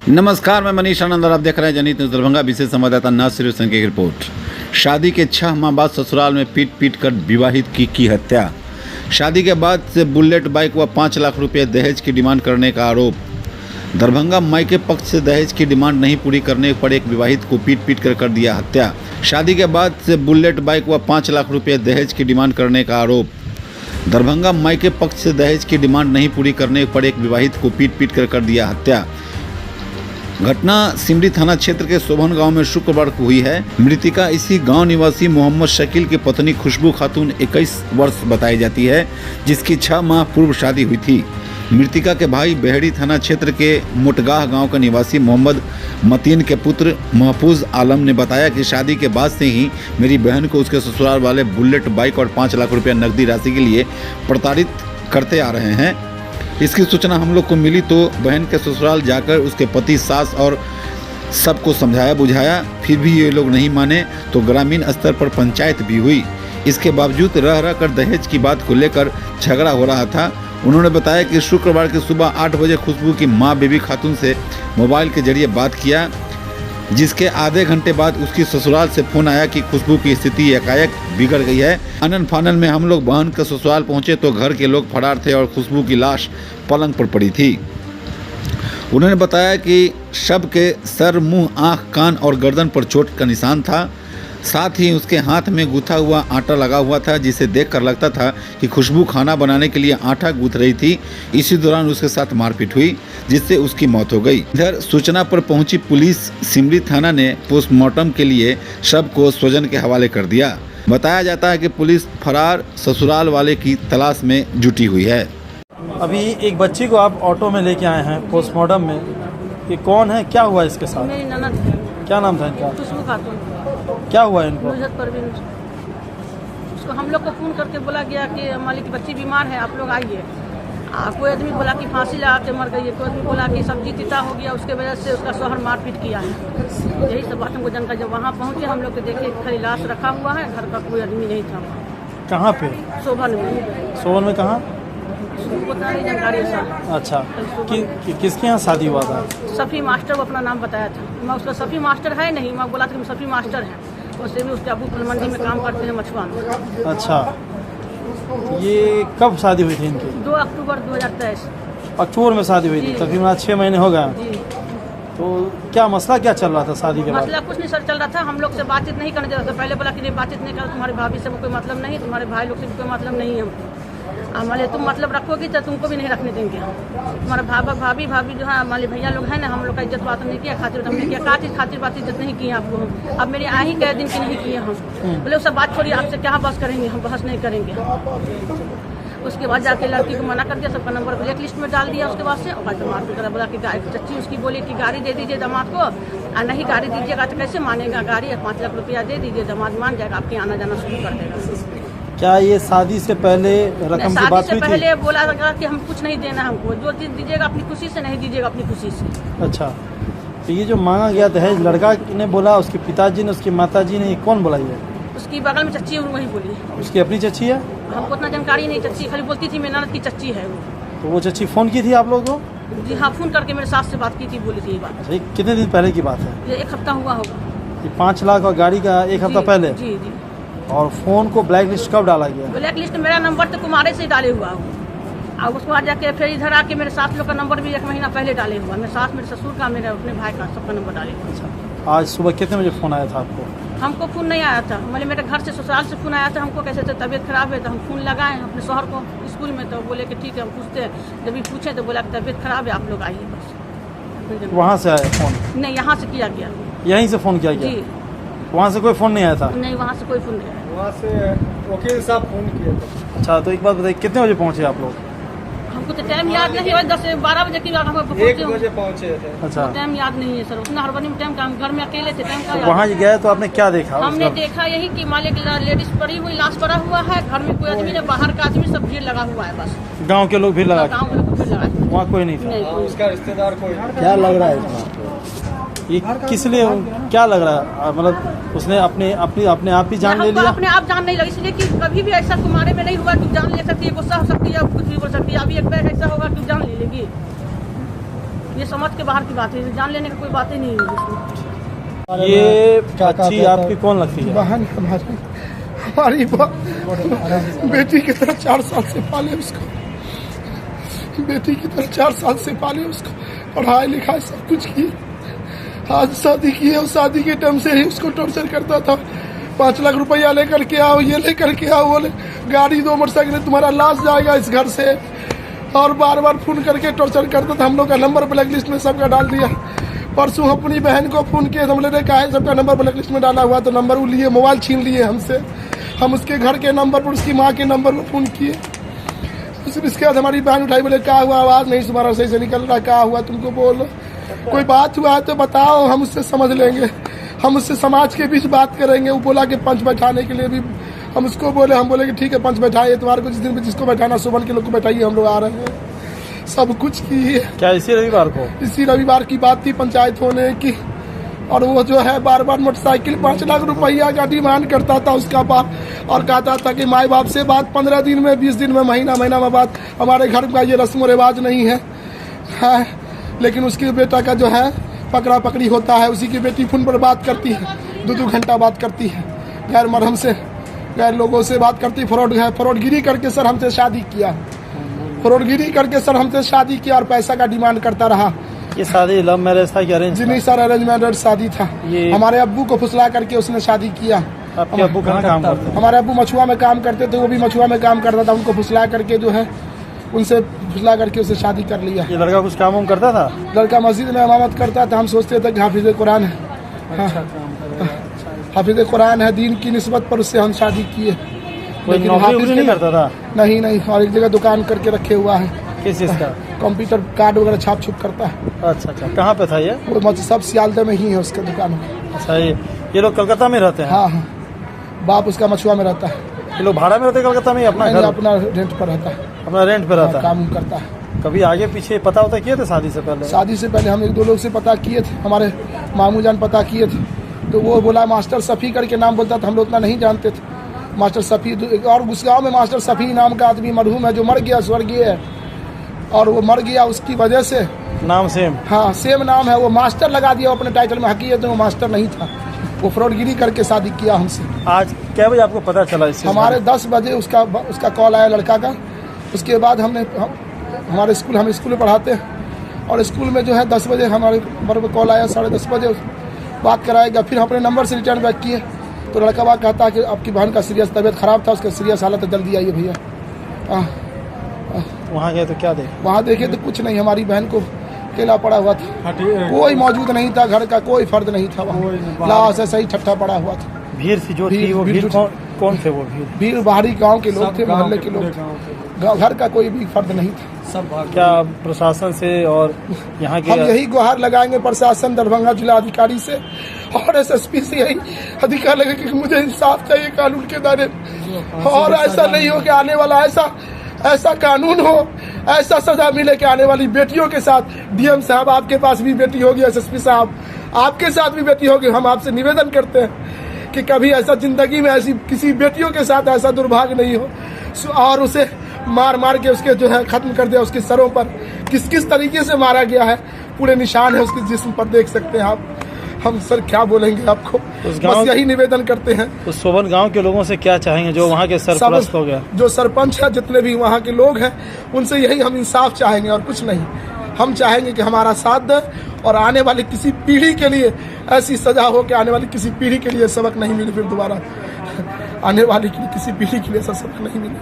नमस्कार, मैं मनीष आनंद और आप देख रहे हैं जनहित न्यूज़ दरभंगा। विशेष संवाददाता नासिर हुसैन की रिपोर्ट। शादी के 6 माह बाद ससुराल में पीट कर विवाहित की हत्या। शादी के बाद से बुलेट बाइक व 5 लाख रुपये दहेज की डिमांड करने का आरोप। दरभंगा मायके पक्ष से दहेज की डिमांड नहीं पूरी करने पर एक विवाहित को पीट कर दिया हत्या। शादी के बाद से बुलेट बाइक व 5 लाख रुपये दहेज की डिमांड करने का आरोप। दरभंगा मायके पक्ष से दहेज की डिमांड नहीं पूरी करने पर एक विवाहित को पीट कर दिया हत्या। घटना सिमरी थाना क्षेत्र के शोभन गांव में शुक्रवार को हुई है। मृतिका इसी गांव निवासी मोहम्मद शकील की पत्नी खुशबू खातून 21 वर्ष बताई जाती है, जिसकी 6 माह पूर्व शादी हुई थी। मृतिका के भाई बेहड़ी थाना क्षेत्र के मोटगाह गांव का निवासी मोहम्मद मतीन के पुत्र महफूज आलम ने बताया कि शादी के बाद से ही मेरी बहन को उसके ससुराल वाले बुलेट बाइक और 5 लाख रुपया नकदी राशि के लिए प्रताड़ित करते आ रहे हैं। इसकी सूचना हम लोग को मिली तो बहन के ससुराल जाकर उसके पति, सास और सबको समझाया बुझाया, फिर भी ये लोग नहीं माने तो ग्रामीण स्तर पर पंचायत भी हुई। इसके बावजूद रह कर दहेज की बात को लेकर झगड़ा हो रहा था। उन्होंने बताया कि शुक्रवार की सुबह 8 बजे खुशबू की मां बेबी खातून से मोबाइल के जरिए बात किया, जिसके आधे घंटे बाद उसकी ससुराल से फोन आया कि खुशबू की स्थिति एकाएक बिगड़ गई है। आनन फानन में हम लोग बहन के ससुराल पहुंचे तो घर के लोग फरार थे और खुशबू की लाश पलंग पर पड़ी थी। उन्होंने बताया कि शव के सर, मुंह, आंख, कान और गर्दन पर चोट का निशान था। साथ ही उसके हाथ में गूथा हुआ आटा लगा हुआ था, जिसे देखकर लगता था कि खुशबू खाना बनाने के लिए आटा गूंथ रही थी। इसी दौरान उसके साथ मारपीट हुई, जिससे उसकी मौत हो गई। इधर सूचना पर पहुंची पुलिस सिमरी थाना ने पोस्टमार्टम के लिए शव को स्वजन के हवाले कर दिया। बताया जाता है कि पुलिस फरार ससुराल वाले की तलाश में जुटी हुई है। अभी एक बच्ची को आप ऑटो में लेके आए हैं पोस्टमार्टम में, ये कौन है, क्या हुआ इसके साथ? मेरी ननद है। क्या नाम था इनका? खुशबू खातून। क्या हुआ इनको? नुजरत परवीन। उसको हम लोग को फोन करके बोला गया कि मालिक की बच्ची बीमार है, आप लोग आइए। कोई आदमी बोला कि फांसी लगा के मर गई है, कोई आदमी बोला कि सब्जी तीता हो गया, उसके वजह से उसका शौहर मारपीट किया है। यही सब बात हमको जानकारी। जब वहाँ पहुँचे हम लोग के देखे खाली लाश रखा हुआ है, घर का कोई आदमी नहीं था। कहाँ पे? शोभन में। सोवन में कहाँ? उतना नहीं जानकारी सर। अच्छा, किसके यहाँ शादी हुआ था? सफ़ी मास्टर, वो अपना नाम बताया था। मैं उसका सफ़ी मास्टर है नहीं, मैं बोला था कि सफ़ी मास्टर है। उससे भी उसके अबू फल मंडी में काम करते हैं, मछुआ में। अच्छा, ये कब शादी हुई थी इनकी? 2 अक्टूबर 2023। अक्टूबर में शादी हुई थी, तकरीबन 6 महीने हो गए। तो क्या मसला क्या चल रहा था शादी के बाद? मसला कुछ नहीं सर चल रहा था। हम लोग से बातचीत नहीं करने देता था। पहले बोला कि नहीं बातचीत नहीं करो, तुम्हारी भाभी से कोई मतलब नहीं, तुम्हारे भाई लोग से भी कोई मतलब नहीं है हमको। हमारे तुम मतलब रखोगी तो तुमको भी नहीं रखने देंगे हम। तुम्हारा भाभी जो है हमारे भैया लोग हैं ना, हम लोग का इज्जत बात नहीं किया, खातिर हमने किया, खातिर बात इज्जत नहीं की आपको हम। अब मेरी ही कह दिन की नहीं किए हम। बोले वो सब बात छोड़िए, आपसे क्या बहस करेंगे, हम बहस नहीं करेंगे। उसके बाद जाके लड़की को मना कर दिया, सबका नंबर ब्लैक लिस्ट में डाल दिया। उसके बाद से और मारपीट करा, बोला कि चच्ची उसकी बोली कि गाड़ी दे दीजिए दामाद को, और नहीं गाड़ी दीजिएगा तो कैसे मानेगा गाड़ी, 5 लाख रुपया दे दीजिए, दामाद मान जाएगा, आपके आना जाना शुरू कर देगा। क्या ये शादी से पहले रकम की बात हुई थी? पहले बोला था कि हम कुछ नहीं देना, हमको जो चीज दीजिएगा अपनी खुशी से, नहीं दीजिएगा अपनी खुशी से। अच्छा, तो ये जो मांगा गया दहेज, लड़का ने बोला, उसके पिताजी ने, उसकी माताजी ने, कौन बोला ये? उसकी बगल में चच्ची है, वही बोली। उसकी अपनी चच्ची है? हमको उतना जानकारी नहीं। चच्ची खाली बोलती थी मेरी ननद की चच्ची है वो। तो वो चच्ची फोन की थी आप लोगों को? जी हाँ, फोन करके मेरे सास से बात की थी, बोली थी ये बात। अच्छा, ये कितने दिन पहले की बात है? ये 1 हफ्ता हुआ होगा। ये 5 लाख और गाड़ी का 1 हफ्ता पहले? जी जी। और फोन को ब्लैक लिस्ट कब डाला गया? ब्लैक लिस्ट मेरा नंबर तो कुमारे से डाले हुआ हो, और उसके बाद जाके फिर इधर आके मेरे सास लोग का नंबर भी 1 महीना पहले डाले हुआ। मेरे सास, मेरे ससुर का, मेरे अपने भाई का, सबका नंबर डाले हुआ। अच्छा, आज सुबह कितने बजे फोन आया था आपको? हमको फोन नहीं आया था, मतलब मेरे घर से ससुराल से फोन आया था हमको, कैसे तो तबीयत खराब है। तो हम फोन लगाए अपने शौहर को स्कूल में, तो बोले कि ठीक है हम पूछते हैं। जब भी पूछे तो बोला कि तबीयत खराब है, आप लोग आइए बस। वहाँ से आया फोन? नहीं, यहाँ से किया गया। यहीं से फोन किया गया? जी। वहाँ से कोई फोन नहीं आया था? नहीं, वहाँ से कोई फोन नहीं आया। वहाँ से वकील साहब फोन किए थे। अच्छा, तो एक बात बताइए, कितने बजे पहुँचे आप लोग? हमको तो टाइम याद नहीं है, 10 से 12 बजे की बात हम 1 बजे पहुँचे थे। अच्छा, टाइम याद नहीं है सर, उतना हड़बड़ी में टाइम का, हम घर में अकेले थे, टाइम का तो वहाँ गए तो आपने क्या देखा? हमने देखा यही कि मालिक लेडीज पड़ी हुई, लाश पड़ा हुआ है, घर में कोई आदमी नहीं, बाहर का आदमी, सब भीड़ लगा हुआ है बस। गाँव के लोग भी लगा? गाँव के लोग भीड़ लगा है। वहाँ कोई नहीं था? नहीं, कोई। उसका रिश्तेदार कोई? क्या लग रहा है ये किस लिए, क्या लग रहा है? मतलब उसने अपने आप ही जान ले लिया? अपने आप जान नहीं लगी, इसलिए कि कभी भी ऐसा तुम्हारे में नहीं हुआ कि जान ले सकती है, गुस्सा हो सकती है, कुछ भी बोल सकती है। अभी एक बार ऐसा होगा कि जान ले लेगी। ये समझ के बाहर की बात है, जान लेने का कोई बात ही नहीं है इसमें। ये चाची आपकी कौन लगती है? बहन हमारी बेटी की तरह 4 साल से पाले उसको, बेटी की तरह 4 साल से पाले उसको, पढ़ाई लिखाई सब कुछ की। आज शादी की है, और शादी के टाइम से ही उसको टॉर्चर करता था। 5 लाख रुपया लेकर के आओ, ये लेकर के आओ, वो गाड़ी 2 मोटरसाइकिल, तुम्हारा लाश जाएगा इस घर से, और बार बार फोन करके टॉर्चर करता था। हम लोग का नंबर ब्लैक लिस्ट में सबका डाल दिया। परसों अपनी बहन को फोन किए, हम लोग ने कहा है सबका नंबर ब्लैक लिस्ट में डाला हुआ, तो नंबर वो लिए, मोबाइल छीन लिए हमसे। हम उसके घर के नंबर पर, उसकी माँ के नंबर पर फोन किए। इसके बाद हमारी बहन उठाई, बोले क्या हुआ, आवाज़ नहीं तुम्हारा सही से निकल रहा, क्या हुआ तुमको, बोलो कोई बात हुआ है तो बताओ, हम उससे समझ लेंगे, हम उससे समाज के बीच बात करेंगे। वो बोला कि पंच बैठाने के लिए भी हम उसको बोले, हम बोले कि ठीक है पंच बैठाइए, तुम्हारे को जिस दिन जिसको बैठाना सुबह के लोग को बैठाइए, हम लोग आ रहे हैं। सब कुछ की है। क्या इसी रविवार को? इसी रविवार की बात थी पंचायत होने की। और वो जो है बार बार मोटरसाइकिल 5 लाख रुपया का डिमांड करता था उसका बाप, और कहता था कि माँ बाप से बात 15 दिन में, 20 दिन में, महीना में बात, हमारे घर का ये रस्म रिवाज नहीं है। लेकिन उसके बेटा का जो है पकड़ा पकड़ी होता है, उसी की बेटी फोन पर बात करती है, 2-2 घंटा बात करती है, गैर मरहम से, गैर लोगों से बात करती, फ्रॉडगिरी करके सर हमसे शादी किया, फ्रॉडगिरी करके सर हमसे शादी किया, और पैसा का डिमांड करता रहा। ये शादी लव मैरिज था कि अरेंज? जी नहीं सर, अरेंज मैरिज शादी था। हमारे अब्बू को फुसला करके उसने शादी किया। आपके अब्बू कहाँ काम करते? हमारे अब्बू मछुआ में काम करते थे, वो भी मछुआ में काम करता था। उनको फुसला करके जो है, उनसे फुसला करके उससे शादी कर लिया। ये लड़का कुछ काम करता था? लड़का मस्जिद में इमामत करता था। हम सोचते थे कि हाफिज कुरान है, हाफिज कुरान है, दीन की निस्बत पर उससे हम शादी किए। लेकिन हाफिज नहीं करता था? नहीं, और एक जगह दुकान करके रखे हुआ है। किस चीज का? कंप्यूटर कार्ड वगैरह छाप छुप करता है। अच्छा, कहाँ पे था ये? वो सब सियालदे में ही है उसका दुकान। अच्छा, ये लोग कलकत्ता में रहते हैं? हाँ, बाप उसका मछुआ में रहता है। ये लोग भाड़ा में रहते हैं कलकत्ता में? अपना घर, अपना रेंट पर रहता है। अपना रेंट पे रहता है, काम करता है। कभी आगे पीछे पता होता किए थे शादी से पहले? शादी से पहले हम 1-2 लोग से पता किए थे, हमारे मामू जान पता किए थे, तो वो बोला मास्टर सफ़ी करके नाम बोलता था, हम लोग उतना नहीं जानते थे। मास्टर सफ़ी, और उस गाँव में मास्टर सफ़ी नाम का आदमी मरहूम है, जो मर गया, स्वर्गीय है, और वो मर गया, उसकी वजह से नाम सेम? हाँ, सेम नाम है। वो मास्टर लगा दिया अपने टाइटल में, हकीकत में वो मास्टर नहीं था, वो फ्रॉडगिरी करके शादी किया हमसे। आज क्या बजे आपको पता चला इससे? हमारे 10 बजे उसका कॉल आया लड़का का। उसके बाद हमारे स्कूल, हम स्कूल में पढ़ाते हैं, और स्कूल में जो है 10 बजे हमारे कॉल आया, 10:30 बजे बात कराएगा। फिर हम अपने नंबर से रिटर्न बैक किए, तो लड़का बात कहता है कि आपकी बहन का सीरियस तबीयत ख़राब था, उसका सीरियस हालत है, जल्दी आइए भैया। वहाँ गए तो क्या देखे? वहाँ देखे तो कुछ नहीं, हमारी बहन को अकेला पड़ा हुआ था, कोई मौजूद नहीं था, घर का कोई फर्द नहीं था वहाँ, लाश ऐसा ही ठट्ठा पड़ा हुआ था। भीड़ थी जो थी, वो भीड़ कौन थे? वो भीड़ बाहरी गांव के लोग थे, मोहल्ले के लोग थे, घर का कोई भी फर्द नहीं था। सब क्या प्रशासन से और यहाँ के? हम यही गुहार लगाएंगे प्रशासन, दरभंगा जिला अधिकारी से और SSP से, यही अधिकार लगे कि मुझे इंसाफ चाहिए कानून के दायरे, और ऐसा नहीं हो कि आने वाला ऐसा कानून हो, ऐसा सजा मिले कि आने वाली बेटियों के साथ, DM साहब आपके पास भी बेटी होगी, SSP साहब आपके साथ भी बेटी होगी। हम आपसे निवेदन करते हैं कि कभी ऐसा जिंदगी में ऐसी किसी बेटियों के साथ ऐसा दुर्भाग्य नहीं हो, और उसे मार के उसके जो है खत्म कर दिया। उसके सरों पर किस तरीके से मारा गया है, पूरे निशान है उसके जिस्म पर, देख सकते हैं आप। हम सर क्या बोलेंगे आपको, बस यही निवेदन करते हैं। उस सोबन गांव के लोगों से क्या चाहेंगे जो वहाँ के सरपंच हो गया? जो सरपंच है, जितने भी वहाँ के लोग हैं, उनसे यही हम इंसाफ चाहेंगे और कुछ नहीं। हम चाहेंगे कि हमारा साथ दे, और आने वाली किसी पीढ़ी के लिए ऐसी सजा हो कि आने वाली किसी पीढ़ी के लिए सबक नहीं मिले, फिर दोबारा आने वाली किसी पीढ़ी के लिए ऐसा सबक नहीं मिले।